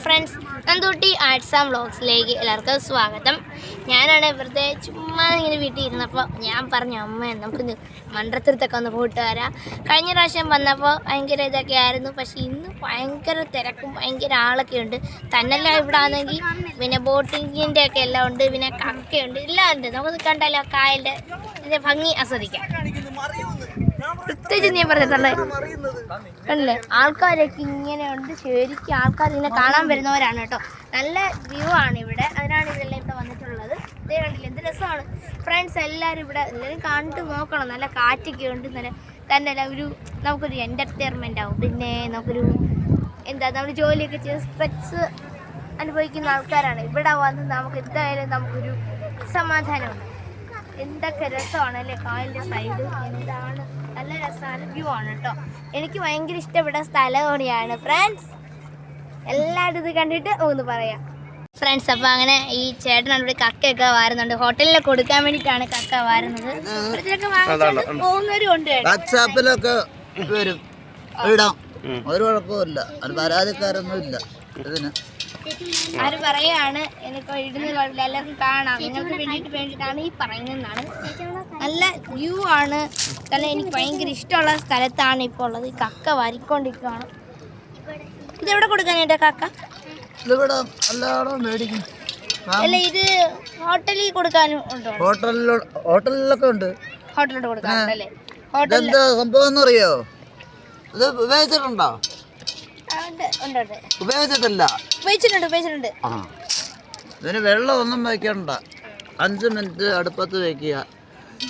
Friends, Nandootty arts and വ്ളോഗ്സിലേക്ക് എല്ലാവർക്കും സ്വാഗതം. ഞാനാണ് വെറുതെ ചുമ്മാ ഇങ്ങനെ വീട്ടിൽ ഇരുന്നപ്പോൾ ഞാൻ പറഞ്ഞു, അമ്മ നമുക്ക് മണ്ഡലത്തിലത്തൊക്കെ ഒന്ന് പോയിട്ട് വരാം. കഴിഞ്ഞ പ്രാവശ്യം വന്നപ്പോൾ ഭയങ്കര ഇതൊക്കെ ആയിരുന്നു, പക്ഷേ ഇന്ന് ഭയങ്കര തിരക്കും ഭയങ്കര ആളൊക്കെ ഉണ്ട്. തന്നെല്ലാം ഇവിടെ ആണെങ്കിൽ പിന്നെ ബോട്ടിങ്ങിൻ്റെ ഒക്കെ എല്ലാം ഉണ്ട്, പിന്നെ കക്കയുണ്ട്, എല്ലാം ഉണ്ട്. നമുക്ക് കണ്ടാലോ കായലിൻ്റെ ഇതിൻ്റെ ഭംഗി ആസ്വദിക്കാം. പ്രത്യേകിച്ച് നീ പറഞ്ഞിട്ടുള്ളേ കണ്ടില്ലേ, ആൾക്കാരൊക്കെ ഇങ്ങനെ ഉണ്ട്. ശരിക്കും ആൾക്കാർ ഇതിനെ കാണാൻ വരുന്നവരാണ് കേട്ടോ. നല്ല വ്യൂ ആണ് ഇവിടെ, അതിനാണ് ഇതെല്ലാം ഇവിടെ വന്നിട്ടുള്ളത്. ഇതേ കണ്ടില്ലേ, എന്ത് രസമാണ് ഫ്രണ്ട്സ്. എല്ലാവരും ഇവിടെ എല്ലാവരും കണ്ടു നോക്കണം. നല്ല കാറ്റൊക്കെ ഉണ്ട്, നല്ല തന്നെ ഒരു നമുക്കൊരു എൻ്റർടൈൻമെൻ്റ് ആവും. പിന്നെ നമുക്കൊരു നമ്മൾ ജോലിയൊക്കെ ചെയ്ത് സ്ട്രെസ് അനുഭവിക്കുന്ന ആൾക്കാരാണ് ഇവിടെ വന്ന് നമുക്ക് എന്തായാലും നമുക്കൊരു സമാധാനമുണ്ട്. എന്തൊക്കെ രസമാണ് അല്ലേ കായലിൻ്റെ സൈഡ്, എന്താണ് നല്ല രസമാണ്, വ്യൂ ആണ് കേട്ടോ. എനിക്ക് ഭയങ്കര ഇഷ്ടപ്പെട്ട സ്ഥലം കൂടിയാണ് ഫ്രണ്ട്സ്. എല്ലാവരും ഇത് കണ്ടിട്ട് ഒന്ന് പറയാം ഫ്രണ്ട്സ്. അപ്പോൾ അങ്ങനെ ഈ ചേട്ടനാണ് ഇവിടെ കക്കയൊക്കെ വാരുന്നുണ്ട്. ഹോട്ടലിൽ കൊടുക്കാൻ വേണ്ടിയിട്ടാണ് കക്ക വാരുന്നത്. പോകുന്നവരും ഉണ്ട്. വാട്സാപ്പിലൊക്കെ വരും, ഇടാം, ഒരു കുഴപ്പമില്ല, ഒരു പരാതിക്കാരൊന്നും ഇല്ല. ഇതിന് ആര് പറയാണ് എനിക്ക് ഇടുന്ന കുഴപ്പമില്ല, എല്ലാവർക്കും കാണാം, നിങ്ങൾക്ക് വേണ്ടിയിട്ടാണ് ഈ പറയുന്നതെന്നാണ്. നല്ല വ്യൂ ആണ്, കാരണം എനിക്ക് ഭയങ്കര ഇഷ്ടമുള്ള സ്ഥലത്താണ് ഇപ്പോൾ ഉള്ളത്. ഈ കക്ക വാരിക്കൊണ്ടിരിക്കുകയാണ്. ഇതെവിടെ കൊടുക്കാനായിട്ടാ കക്ക? അല്ല, ഇത് ഹോട്ടലിൽ കൊടുക്കാനും ഉണ്ടോ? ഹോട്ടലിലൊക്കെ ഉണ്ട്. ഹോട്ടലിലോട്ട് കൊടുക്കാറുണ്ടല്ലേ? എന്താ സംഭവം എന്നറിയോ? ഇത് ഉപയോഗിച്ചിട്ടുണ്ടോ? ഉപയോഗിച്ചിട്ടുണ്ട്. ഇതിന് വെള്ളം ഒന്നും വയ്ക്കണ്ട, 5 മിനിറ്റ് അടുപ്പത്ത് വെക്കുക,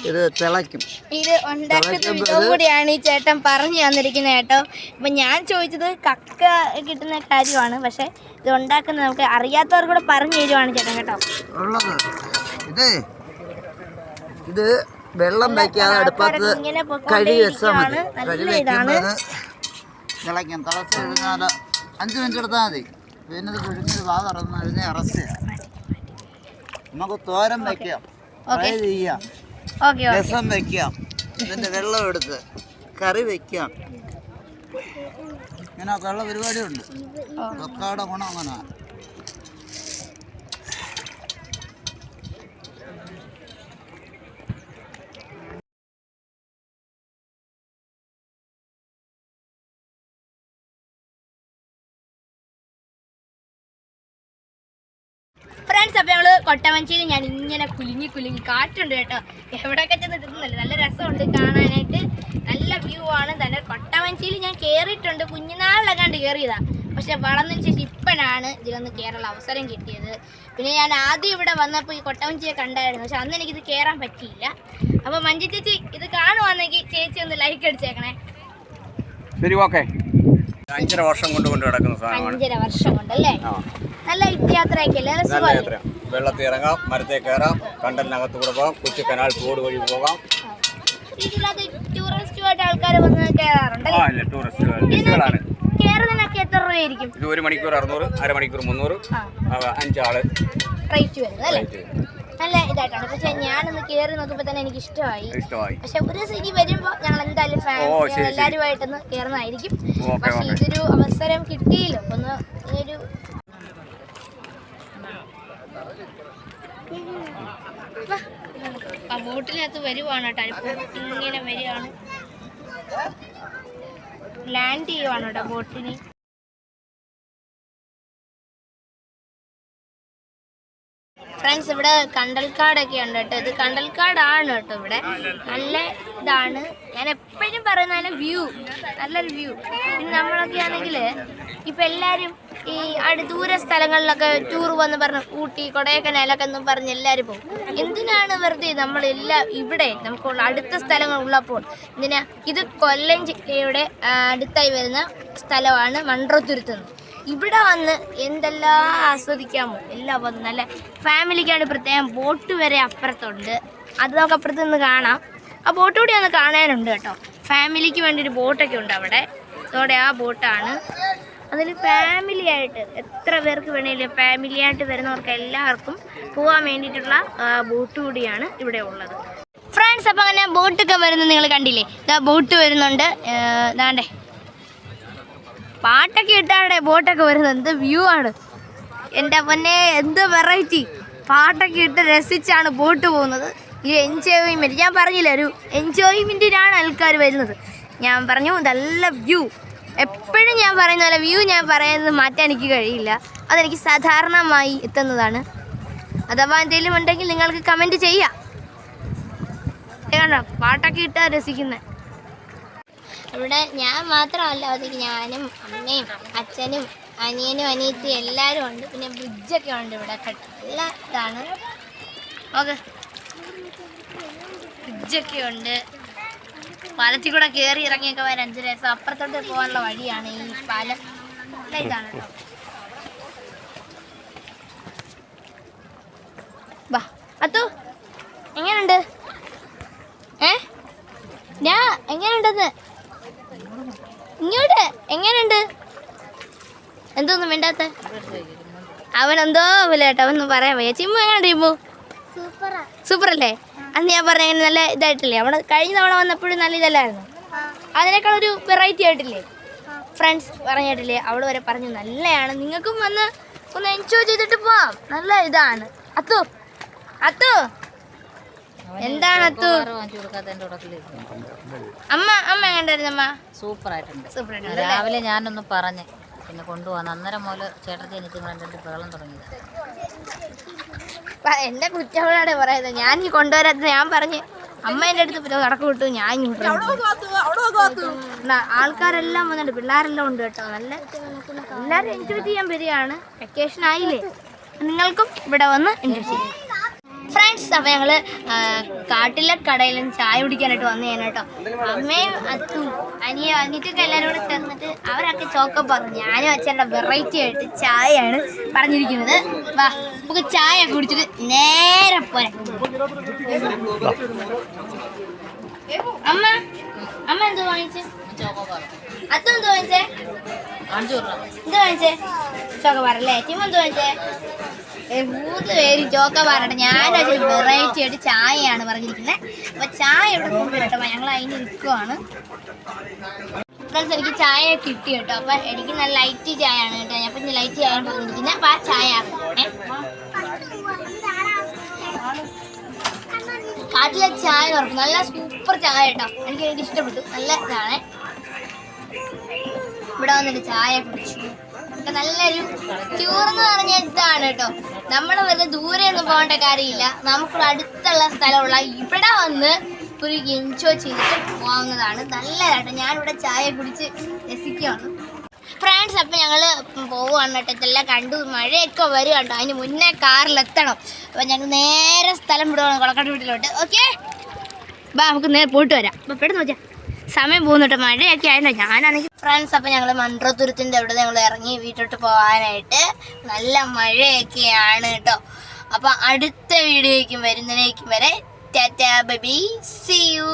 ഇത് തിളയ്ക്കും. ഇത് ഉണ്ടാക്കുന്ന വിധവും കൂടിയാണ് ഈ ചേട്ടൻ പറഞ്ഞു തന്നിരിക്കുന്നത് കേട്ടോ. അപ്പം ഞാൻ ചോദിച്ചത് കക്ക കിട്ടുന്ന കാര്യമാണ്, പക്ഷെ ഇത് ഉണ്ടാക്കുന്നത് നമുക്ക് അറിയാത്തവർ കൂടെ പറഞ്ഞു തരുവാണ് ചേട്ടൻ കേട്ടോ. ഉള്ളത് ഇത് വെള്ളം വയ്ക്കാതെ അടുപ്പത്ത് കഴുകി വെച്ചാൽ മതി. കഴുകി വെക്കുമ്പോൾ തിളയ്ക്കും. തിളച്ച് കഴിഞ്ഞാൽ 5 മിനിറ്റ് എടുത്താൽ മതി. പിന്നെ ഇത് കുഴിഞ്ഞൊരു ഭാഗം ഇറങ്ങുന്ന കഴിഞ്ഞാൽ അറസ്റ്റ് ചെയ്യാം. നമുക്ക് തോരൻ വയ്ക്കാം, ഫ്രൈ ചെയ്യാം, രസം വയ്ക്കാം, ഇതിൻ്റെ വെള്ളം എടുത്ത് കറി വയ്ക്കാം. ഇങ്ങനെയൊക്കെ ഉള്ള പരിപാടിയുണ്ട്. കക്കയുടെ ഗുണം അങ്ങനെ. ഫ്രണ്ട്സ്, അപ്പോൾ ഞങ്ങൾ കൊട്ടവഞ്ചിയിൽ ഞാൻ ഇങ്ങനെ കുലുങ്ങി കാറ്റുണ്ട് കേട്ടോ. എവിടെയൊക്കെ ചെന്ന് കിട്ടുന്നില്ല, നല്ല രസമുണ്ട് കാണാനായിട്ട്, നല്ല വ്യൂ ആണ്. തന്നെ കൊട്ടവഞ്ചിയിൽ ഞാൻ കയറിയിട്ടുണ്ട്, കുഞ്ഞുനാളിലൊക്കാണ്ട് കയറിയതാണ്. പക്ഷെ വളർന്നതിന് ശേഷം ഇപ്പോഴാണ് ഇതിലൊന്ന് കയറാനുള്ള അവസരം കിട്ടിയത്. പിന്നെ ഞാൻ ആദ്യം ഇവിടെ വന്നപ്പോൾ ഈ കൊട്ടവഞ്ചിയെ കണ്ടായിരുന്നു, പക്ഷെ അന്ന് എനിക്കിത് കയറാൻ പറ്റിയില്ല. അപ്പോൾ മഞ്ജു ചേച്ചി ഇത് കാണുവാണെങ്കിൽ ചേച്ചി ഒന്ന് ലൈക്ക് അടിച്ചേക്കണേ. ശരി, ഓക്കെ. 5.5 വർഷം കൊണ്ട് കിടക്കുന്ന സാധനമാണ്. 5.5 വർഷം കൊണ്ടല്ലേ? നല്ല യാത്രയൊക്കെയല്ലേ? വെള്ളത്തിൽ ഇറങ്ങാം, മരത്തെ കയറാം, കണ്ടലിനകത്ത് കൂടെ പോകാം, കൊച്ചു കനാൽ തോട് വഴി പോകാം. ടൂറിസ്റ്റുമായിട്ട് ആൾക്കാർ വന്ന് കയറാറുണ്ടല്ലേ? ടൂറിസ്റ്റുകളാണ്. കയറുന്നതിനൊക്കെ എത്ര രൂപയായിരിക്കും? ഇത് 1 മണിക്കൂർ 600, അരമണിക്കൂർ 300, 5 ആള് റേറ്റ് വരുന്നത് അല്ലേ? നല്ല ഇതായിട്ടാണ്. പക്ഷെ ഞാനൊന്ന് കയറി നോക്കുമ്പോൾ തന്നെ എനിക്ക് ഇഷ്ടമായി. പക്ഷെ ഒരു സിനി വരുമ്പോൾ ഞങ്ങൾ എന്തായാലും എല്ലാവരുമായിട്ടൊന്ന് കയറുന്നതായിരിക്കും. പക്ഷെ ഇതൊരു അവസരം കിട്ടിയില്ലോ. ഒന്ന് ഒരു ബോട്ടിനകത്ത് വരുവാണ് കേട്ടോ. ഇങ്ങനെ വരികയാണ്, ലാൻഡ് ചെയ്യുവാണ് കേട്ടോ ബോട്ടിന്. ഫ്രണ്ട്സ്, ഇവിടെ കണ്ടൽക്കാടൊക്കെ ഉണ്ട് കേട്ടോ. ഇത് കണ്ടൽക്കാടാണ് കേട്ടോ. ഇവിടെ നല്ല ഇതാണ്, ഞാൻ എപ്പോഴും പറയുന്ന നല്ല വ്യൂ, നല്ലൊരു വ്യൂ. പിന്നെ നമ്മളൊക്കെ ആണെങ്കിൽ ഇപ്പം എല്ലാവരും ഈ ദൂര സ്ഥലങ്ങളിലൊക്കെ ടൂർ വന്ന് പറഞ്ഞ് ഊട്ടി കൊടൈക്കനാലൊക്കെ എന്നും പറഞ്ഞ് എല്ലാവരും പോകും. എന്തിനാണ് വെറുതെ നമ്മളെല്ലാം ഇവിടെ നമുക്കുള്ള അടുത്ത സ്ഥലങ്ങൾ ഉള്ളപ്പോൾ എന്തിനാ? ഇത് കൊല്ലം ജില്ലയുടെ അടുത്തായി വരുന്ന സ്ഥലമാണ് മൺട്രോത്തുരുത്ത്. ഇവിടെ വന്ന് എന്തെല്ലാം ആസ്വദിക്കാമോ എല്ലാം വന്ന്. നല്ല ഫാമിലിക്കാണ് പ്രത്യേകം ബോട്ട് വരെ അപ്പുറത്തുണ്ട്, അത് നമുക്ക് അപ്പുറത്ത് നിന്ന് കാണാം. ആ ബോട്ട് കൂടി ഒന്ന് കാണാനുണ്ട് കേട്ടോ. ഫാമിലിക്ക് വേണ്ടി ഒരു ബോട്ടൊക്കെ ഉണ്ട് അവിടെ. അതോടെ ആ ബോട്ടാണ്. അതിൽ ഫാമിലി ആയിട്ട് എത്ര പേർക്ക് വേണമെങ്കിലും ഫാമിലിയായിട്ട് വരുന്നവർക്ക് എല്ലാവർക്കും പോകാൻ വേണ്ടിയിട്ടുള്ള ബോട്ട് കൂടിയാണ് ഇവിടെ ഉള്ളത്. ഫ്രണ്ട്സ്, അപ്പോൾ അങ്ങനെ ബോട്ടൊക്കെ വരുന്നത് നിങ്ങൾ കണ്ടില്ലേ? ഇതാ ബോട്ട് വരുന്നുണ്ട്. ഇതാണ്ടേ പാട്ടൊക്കെ ഇട്ടാടെ ബോട്ടൊക്കെ വരുന്നത്. എന്ത് വ്യൂ ആണ് എൻ്റെ പൊന്നെ, എന്ത് വെറൈറ്റി. പാട്ടൊക്കെ ഇട്ട് രസിച്ചാണ് ബോട്ട് പോകുന്നത്. ഈ എൻജോയ്മെൻറ്റ് ഞാൻ പറഞ്ഞില്ല, ഒരു എൻജോയ്മെൻറ്റിനാണ് ആൾക്കാർ വരുന്നത്. ഞാൻ പറഞ്ഞു നല്ല വ്യൂ. എപ്പോഴും ഞാൻ പറയുന്ന പോലെ വ്യൂ ഞാൻ പറയുന്നത് മാറ്റാൻ എനിക്ക് കഴിയില്ല. അതെനിക്ക് സാധാരണമായി എത്തുന്നതാണ്. അഥവാ എന്തെങ്കിലും ഉണ്ടെങ്കിൽ നിങ്ങൾക്ക് കമൻറ്റ് ചെയ്യാം. കണ്ടോ പാട്ടൊക്കെ ഇട്ടാ രസിക്കുന്നത്. ഇവിടെ ഞാൻ മാത്രമല്ല, അതിൽ ഞാനും അമ്മയും അച്ഛനും അനിയനും അനിയത്തിയും എല്ലാവരും ഉണ്ട്. പിന്നെ ബ്രിഡ്ജൊക്കെ ഉണ്ട് ഇവിടെ. നല്ല ഇതാണ്. ഓക്കെ, ബ്രിഡ്ജൊക്കെ ഉണ്ട്. പാലത്തിൽ കൂടെ കയറി ഇറങ്ങിയൊക്കെ വരാൻ 5 രസം. അപ്പുറത്തോട്ട് പോകാനുള്ള വഴിയാണ് ഈ പാലം. ഇതാണ് കേട്ടോ. വാ അത്തു, എങ്ങനെയുണ്ട്? ഞാൻ എങ്ങനെയുണ്ടെന്ന് ഇങ്ങോട്ട് എങ്ങനെയുണ്ട്? എന്തോന്നും വേണ്ടാത്ത അവനെന്തോ പോലെ കേട്ടോ, ഒന്നും പറയാൻ വയ്യ. ചിമ്മു എങ്ങനെയുണ്ട്? ചിമ്മു സൂപ്പർ അല്ലേ? അന്ന് ഞാൻ പറഞ്ഞ നല്ല ഇതായിട്ടില്ലേ? അവിടെ കഴിഞ്ഞ തവണ വന്നപ്പോഴും നല്ല ഇതല്ലായിരുന്നു. അതിനേക്കാൾ ഒരു വെറൈറ്റി ആയിട്ടില്ലേ? ഫ്രണ്ട്സ് പറഞ്ഞിട്ടില്ലേ? അവള് വരെ പറഞ്ഞു നല്ലതാണ്, നിങ്ങൾക്കും വന്ന് ഒന്ന് എൻജോയ് ചെയ്തിട്ട് പോവാം. നല്ല ഇതാണ്. അത്തു അത്തു എന്താണ് അത്തു? അമ്മ എങ്ങനെയായിരുന്നു? അമ്മ സൂപ്പറായിട്ടുണ്ട്. രാവിലെ ഞാനൊന്ന് പറഞ്ഞ് പിന്നെ കൊണ്ടുപോകാൻ അന്നേരം മുതൽ ചേട്ടത്തി എനിക്ക് എൻ്റെ അടുത്ത് വെള്ളം തുടങ്ങിയത്. എന്റെ കുറ്റങ്ങളാണ് പറയുന്നത്. ഞാൻ ഈ കൊണ്ടുവരാത്ത ഞാൻ പറഞ്ഞ് അമ്മ എൻ്റെ അടുത്ത് കടക്ക് വിട്ടു. ഞാൻ ആൾക്കാരെല്ലാം വന്നിട്ട് പിള്ളേരെല്ലാം ഉണ്ട് കേട്ടോ. നല്ല എല്ലാവരും എൻജോയ് ചെയ്യാൻ വരികയാണ്. വെക്കേഷൻ ആയില്ലേ, നിങ്ങൾക്കും ഇവിടെ വന്ന് എൻജോയ് ചെയ്യാം. ഫ്രണ്ട്സ്, അപ്പോൾ ഞങ്ങൾ കാട്ടിലെ കടയിലും ചായ കുടിക്കാനായിട്ട് വന്നതാണ് കേട്ടോ. അമ്മയും അച്ഛനും അനിയത്തൊക്കെ എല്ലാവരും കൂടെ ചേർന്നിട്ട് അവരൊക്കെ ചോക്ക പറഞ്ഞു. ഞാനും അച്ഛൻ്റെ വെറൈറ്റി ആയിട്ട് ചായയാണ് പറഞ്ഞിരിക്കുന്നത്. വാ നമുക്ക് ചായ കുടിച്ചിട്ട് നേരെ പോരാ. അമ്മ എന്തോ വാങ്ങിച്ചേ? അച്ഛൻ എന്തോ വാങ്ങിച്ചേ? എന്തോ വാങ്ങിച്ചേ? ചോക്കോബാറല്ലേ? ചിമ്മ എന്തോ വാങ്ങിച്ചേ? 3 പേര് ചോക്കോബാറുണ്ട്. ഞാനും അതിൽ വെറൈറ്റി ആയിട്ട് ചായയാണ് പറഞ്ഞിരിക്കുന്നത്. അപ്പൊ ചായ ഇവിടെ കൊണ്ടുവരട്ടോ. ഞങ്ങൾ അതിന് നിൽക്കുവാണ്. ഫ്രണ്ട്സ്, എനിക്ക് ചായ കിട്ടി കേട്ടോ. അപ്പൊ എനിക്ക് നല്ല ലൈറ്റ് ചായ ആണ് കേട്ടോ. ഞാൻ ഇപ്പം ലൈറ്റ് ചായ പറഞ്ഞിരിക്കുന്നത്. അപ്പൊ ആ ചായ കാട്ടിലെ ചായ ഉറപ്പ് നല്ല സൂപ്പർ ചായ കേട്ടോ. എനിക്ക് ഇഷ്ടപ്പെട്ടു. നല്ല ഇതാണ്. ഇവിടെ വന്നിട്ട് ചായ കുടിച്ചു. നല്ലൊരു ടൂർ എന്ന് പറഞ്ഞാൽ ഇതാണ് കേട്ടോ. നമ്മൾ വെറുതെ ദൂരെ ഒന്നും പോകേണ്ട കാര്യമില്ല. നമുക്കിവിടെ അടുത്തുള്ള സ്ഥലമുള്ള ഇവിടെ വന്ന് ഒരു എൻജോയ് ചെയ്തിട്ട് പോകാവുന്നതാണ്. നല്ലതാട്ടോ. ഞാനിവിടെ ചായ കുടിച്ച് രസിക്കുകയാണ് ഫ്രണ്ട്സ്. അപ്പം ഞങ്ങൾ പോവുകയാണ് കേട്ടോ. ഇതെല്ലാം കണ്ടു. മഴയൊക്കെ വരിക കേട്ടോ. അതിന് മുന്നേ കാറിലെത്തണം. അപ്പം ഞങ്ങൾ നേരെ സ്ഥലം വിടുകയാണ് കൊളക്കാട്ട് വീട്ടിലോട്ട്. ഓക്കെ, ബാ നമുക്ക് നേരെ പോയിട്ട് വരാം. അപ്പം പെട്ടെന്ന് വെച്ചാൽ സമയം പോകുന്നുണ്ട്. മഴയൊക്കെ ആയല്ലോ. ഞാനാണെങ്കിൽ ഫ്രണ്ട്സ്, അപ്പം ഞങ്ങൾ മൺട്രോത്തുരുത്തിൻ്റെ അവിടെ ഞങ്ങൾ ഇറങ്ങി വീട്ടിലോട്ട് പോകാനായിട്ട്. നല്ല മഴയൊക്കെയാണ് കേട്ടോ. അപ്പം അടുത്ത വീഡിയോയ്ക്കും വരുന്നതിനേക്കും വരെ tata bye bye, see U.